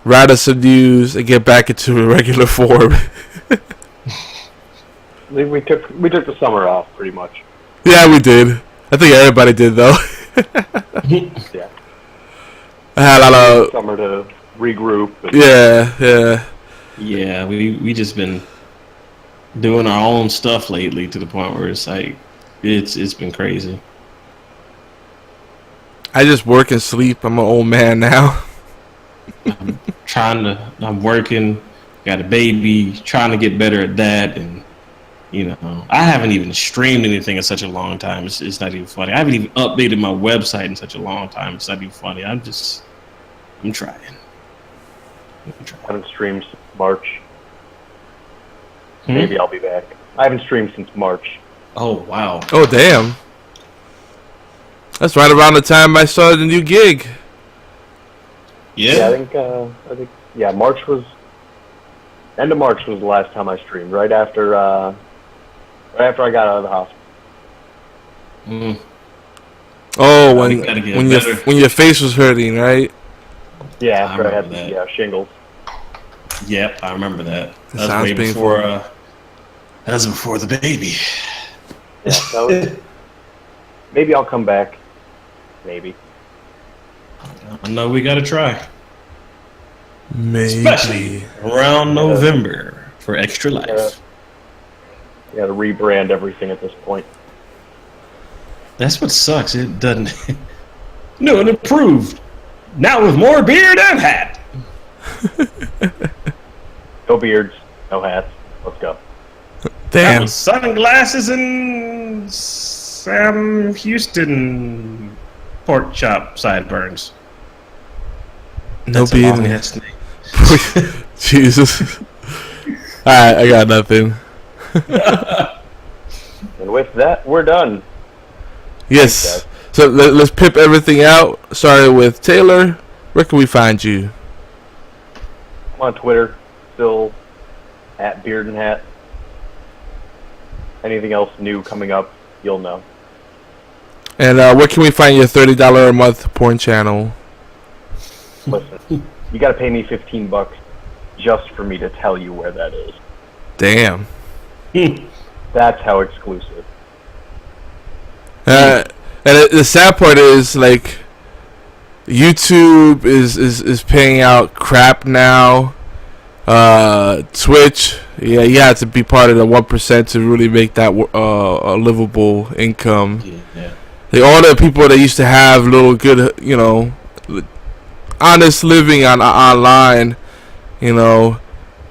write us some news, and get back into a regular form. We took the summer off pretty much. Yeah, we did. I think everybody did, though. Yeah. I had a lot of summer to regroup. Yeah, we just been doing our own stuff lately to the point where it's like it's been crazy. I just work and sleep. I'm an old man now. I'm working, got a baby, trying to get better at that, and you know, I haven't even streamed anything in such a long time. It's not even funny. I haven't even updated my website in such a long time. It's not even funny. I'm trying. I haven't streamed since March. Maybe I'll be back. I haven't streamed since March. Oh, wow. Oh, damn. That's right around the time I started the new gig. Yeah. I think March was end of March was the last time I streamed. Right after I got out of the hospital. Oh, when your face was hurting, right? Yeah, after I had the shingles. Yep, I remember that. That Sounds was way before. That was before the baby. Yeah, that was. Maybe I'll come back. Maybe. I know we gotta try. Maybe. Especially around November for Extra Life. You gotta rebrand everything at this point. That's what sucks. It doesn't. New and improved. Now with more beard and hat. No beards, no hats. Let's go. Damn. Sunglasses and Sam Houston pork chop sideburns. No That's a beard. long ass name. Jesus. Alright, I got nothing. And with that, we're done. Yes. So let's pip everything out. Starting with Taylor. Where can we find you? I'm on Twitter, still at Beard and Hat. Anything else new coming up, you'll know. And where can we find your $30 a month porn channel? Listen, you gotta pay me $15 just for me to tell you where that is. Damn. That's how exclusive. And the sad part is, like, YouTube is paying out crap now. Twitch, yeah, you have to be part of the 1% to really make that a livable income. Yeah. Like, all the people that used to have little good, you know, honest living online, you know,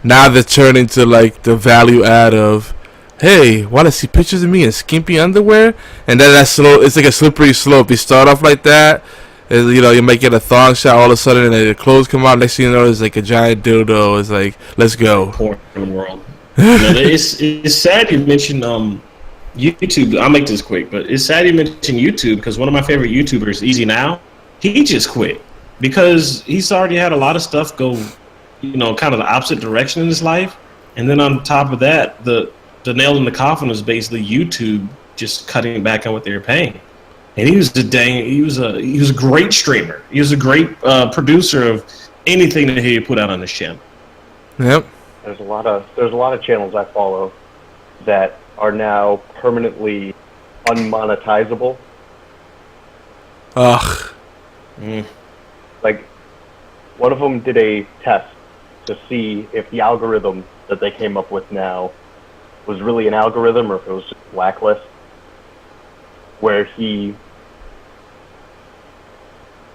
now they're turning to like the value add of, hey, want to see pictures of me in skimpy underwear? And then that's slow. It's like a slippery slope. You start off like that, and, you know, you might get a thong shot all of a sudden, and then the clothes come out. Next thing you know, it's like a giant dildo. It's like, let's go. Porn world. It's sad you mentioned YouTube. I'll make this quick, but it's sad you mentioned YouTube because one of my favorite YouTubers, Easy Now, he just quit because he's already had a lot of stuff go, you know, kind of the opposite direction in his life, and then on top of that, the nail in the coffin was basically YouTube just cutting back on what they were paying. And he was a great streamer. He was a great producer of anything that he put out on his channel. Yep. There's a lot of channels I follow that are now permanently unmonetizable. Ugh. Like One of them did a test to see if the algorithm that they came up with now was really an algorithm or if it was just blacklist, where he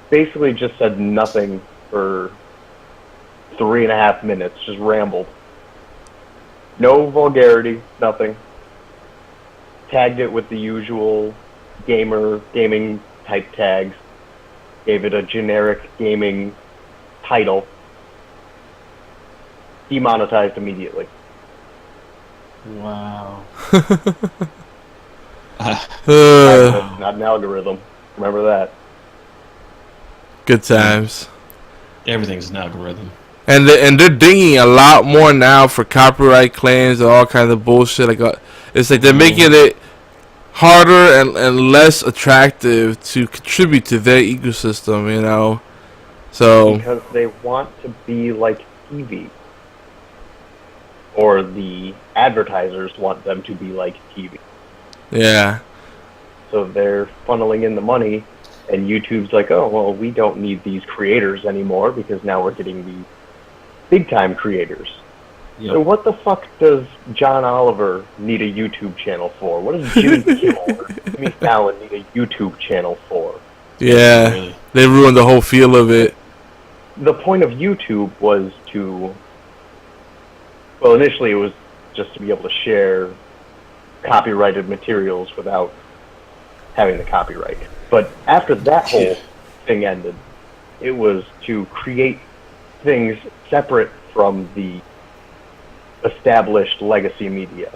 basically just said nothing for 3.5 minutes, just rambled. No vulgarity, nothing. Tagged it with the usual gaming type tags. Gave it a generic gaming title. Demonetized immediately. Wow. Not an algorithm. Remember that. Good times. Everything's an algorithm. And they're dinging a lot more now for copyright claims and all kinds of bullshit. Like it's like they're making it harder and less attractive to contribute to their ecosystem, you know. So because they want to be like TV, or the advertisers want them to be like TV. Yeah. So they're funneling in the money, and YouTube's like, oh well, we don't need these creators anymore because now we're getting the big time creators. Yep. So what the fuck does John Oliver need a YouTube channel for? What does Jimmy Kimmel or Jimmy Fallon need a YouTube channel for? Yeah, really? They ruined the whole feel of it. The point of YouTube was to, well, initially it was just to be able to share copyrighted materials without having the copyright. But after that whole thing ended, it was to create things separate from the established legacy media.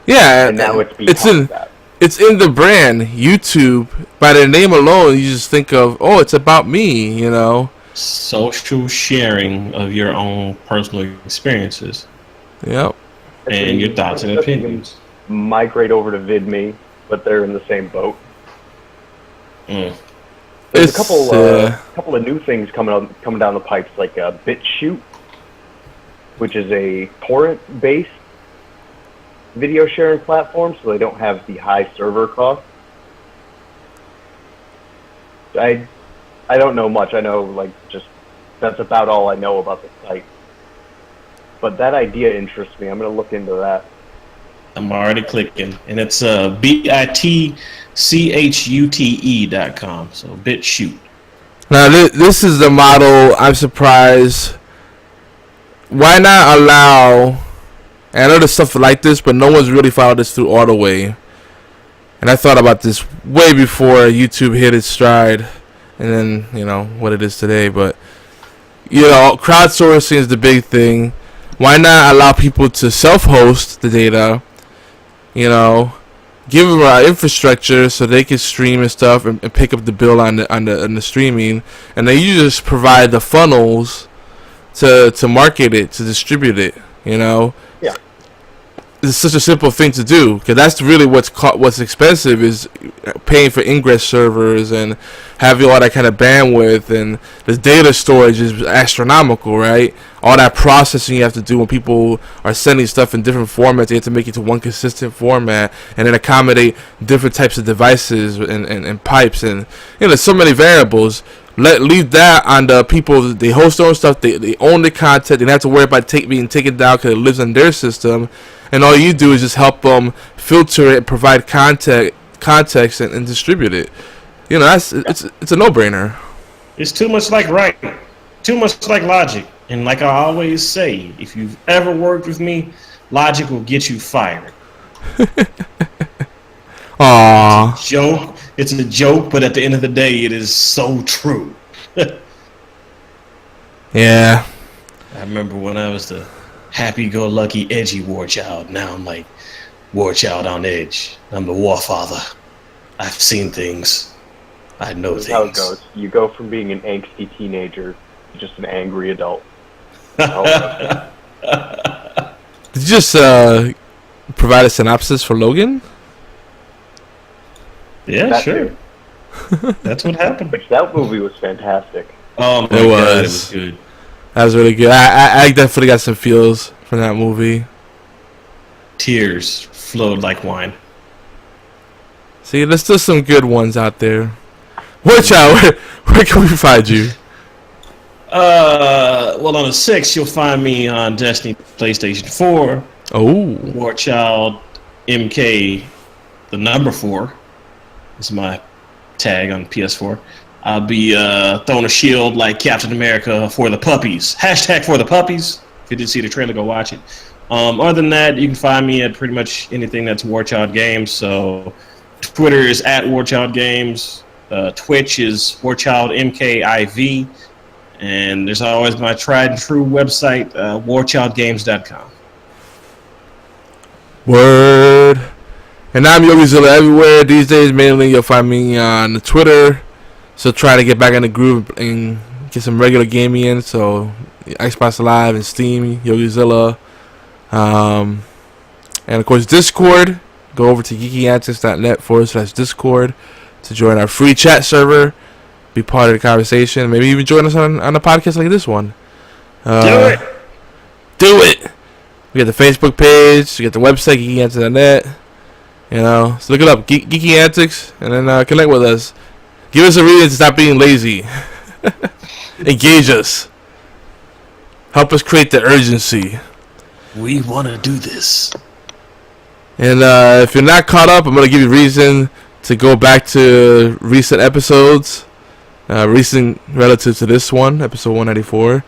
Yeah, and now it's in the brand YouTube. By the name alone, you just think of, oh, it's about me, you know. Social sharing of your own personal experiences. Yep. And your thoughts and opinions. Migrate over to VidMe, but they're in the same boat. There's a couple of new things coming down the pipes, like BitChute, which is a torrent-based video sharing platform, so they don't have the high server costs. I don't know much. I know, like, just that's about all I know about the site. But that idea interests me. I'm going to look into that. I'm already clicking, and it's bitchute.com. So BitChute. Now this is the model. I'm surprised. Why not allow? And I know there's stuff like this, but no one's really followed this through all the way. And I thought about this way before YouTube hit its stride, and then you know what it is today. But you know, crowdsourcing is the big thing. Why not allow people to self-host the data? You know, give them infrastructure so they can stream and stuff and pick up the bill on the streaming, and then you just provide the funnels to market it, to distribute it. You know, yeah, it's such a simple thing to do, because that's really what's expensive is paying for ingress servers and having all that kind of bandwidth, and the data storage is astronomical, right? All that processing you have to do when people are sending stuff in different formats, you have to make it to one consistent format and then accommodate different types of devices and pipes, and you know, there's so many variables. Leave that on the people. They host their own stuff. They own the content. They don't have to worry about being taken down because it lives on their system. And all you do is just help them filter it, provide context, and distribute it. You know, it's a no-brainer. It's too much like too much like logic. And like I always say, if you've ever worked with me, logic will get you fired. Aww. It's a joke, but at the end of the day, it is so true. Yeah. I remember when I was the happy-go-lucky, edgy WarChild. Now I'm like WarChild on edge. I'm the Warfather. I've seen things. I know things. That's how it goes. You go from being an angsty teenager to just an angry adult. Did you just provide a synopsis for Logan? Yeah, that sure. That's what happened. Which that movie was fantastic. Oh my god, it was good. That was really good. I definitely got some feels from that movie. Tears flowed like wine. See, there's still some good ones out there. WarChild, where can we find you? Well, on the 6th, you'll find me on Destiny PlayStation 4. Oh. WarChild MK, the number 4 is my tag on PS4. I'll be throwing a shield like Captain America for the puppies. Hashtag for the puppies. If you didn't see the trailer, go watch it. Other than that, you can find me at pretty much anything that's WarChild Games. So Twitter is at WarChild Games. Twitch is WarChild MKIV. And there's always my tried and true website, warchildgames.com. Word. And I'm Yogizilla everywhere. These days, mainly you'll find me on Twitter. So try to get back in the groove and get some regular gaming in. So Xbox Live and Steam, Yogizilla. And of course, Discord. Go over to geekyantics.net/Discord to join our free chat server. Be part of the conversation. Maybe even join us on a podcast like this one. Do it! We got the Facebook page. We got the website, geekyantics.net. You know, so look it up, Geeky Antics, and then connect with us. Give us a reason to stop being lazy. Engage us. Help us create the urgency. We want to do this. And if you're not caught up, I'm going to give you reason to go back to recent episodes. Recent relative to this one, episode 194.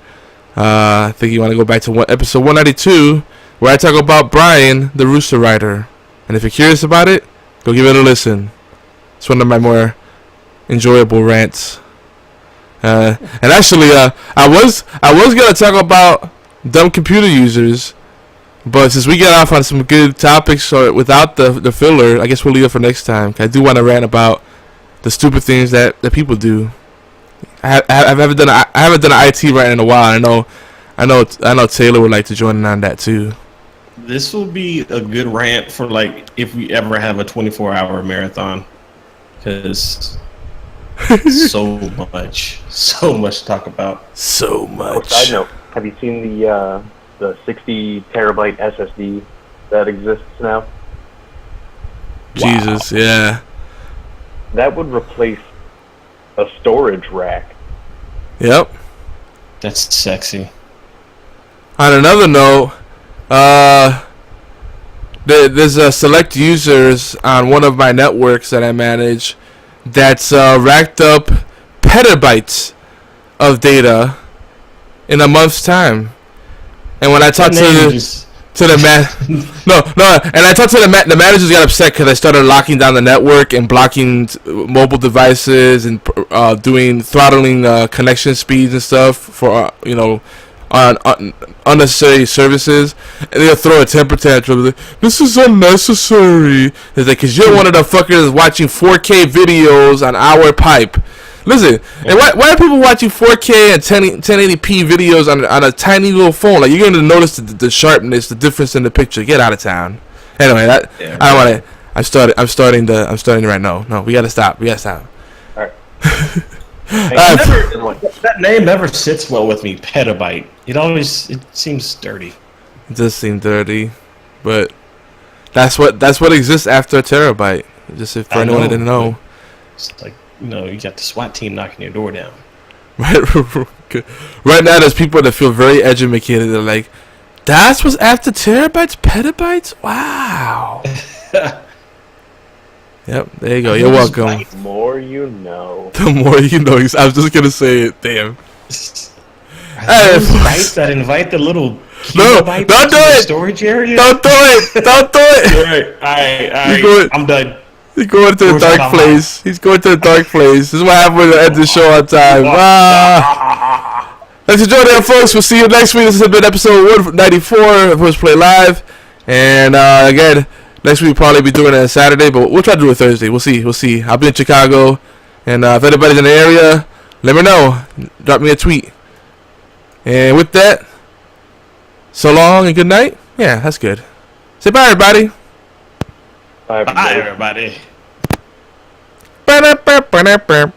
I think you want to go back to episode 192, where I talk about Brian, the Rooster Rider. And if you're curious about it, go give it a listen. It's one of my more enjoyable rants. And actually, I was gonna talk about dumb computer users, but since we get off on some good topics, so without the filler, I guess we'll leave it for next time. I do want to rant about the stupid things that people do. I haven't done an IT rant in a while. I know Taylor would like to join in on that too. This will be a good rant for like if we ever have a 24-hour marathon, because so much to talk about. So much. Side note: have you seen the 60 terabyte SSD that exists now? Jesus, wow. Yeah. That would replace a storage rack. Yep. That's sexy. On another note, there's select users on one of my networks that I manage that's racked up petabytes of data in a month's time. And when I talked to the man, and I talked to the managers got upset because I started locking down the network and blocking mobile devices and doing throttling connection speeds and stuff for on unnecessary services, and they'll throw a temper tantrum. Like, this is unnecessary. It's like, because you're one of the fuckers watching 4K videos on our pipe. Listen, and why are people watching 4K and 1080p videos on a tiny little phone? Like, you're going to notice the sharpness, the difference in the picture. Get out of town. Anyway, I don't want to. I'm starting right now. No, we gotta stop. All right. That name never sits well with me. Petabyte. It seems dirty. It does seem dirty, but that's what exists after a terabyte. Just for anyone that didn't know. It's like, you got the SWAT team knocking your door down. Right now, there's people that feel very educated. They're like, that's what's after terabytes, petabytes. Wow. Yep, there you go. You're welcome. The more you know. The more you know. I was just gonna say it. Damn. Bites that invite the little don't do it. Storage area. Don't do it. All right. I'm done. He's going to the dark place. This is what happened when I end the show on time. Let's enjoy that, folks. We'll see you next week. This has been episode 194 of HorsePLAY Live. And again, next week we'll probably be doing it on Saturday, but we'll try to do it Thursday. We'll see. I'll be in Chicago. And if anybody's in the area, let me know. Drop me a tweet. And with that, so long and good night. Yeah, that's good. Say bye, everybody. Bye, everybody. Bye, everybody.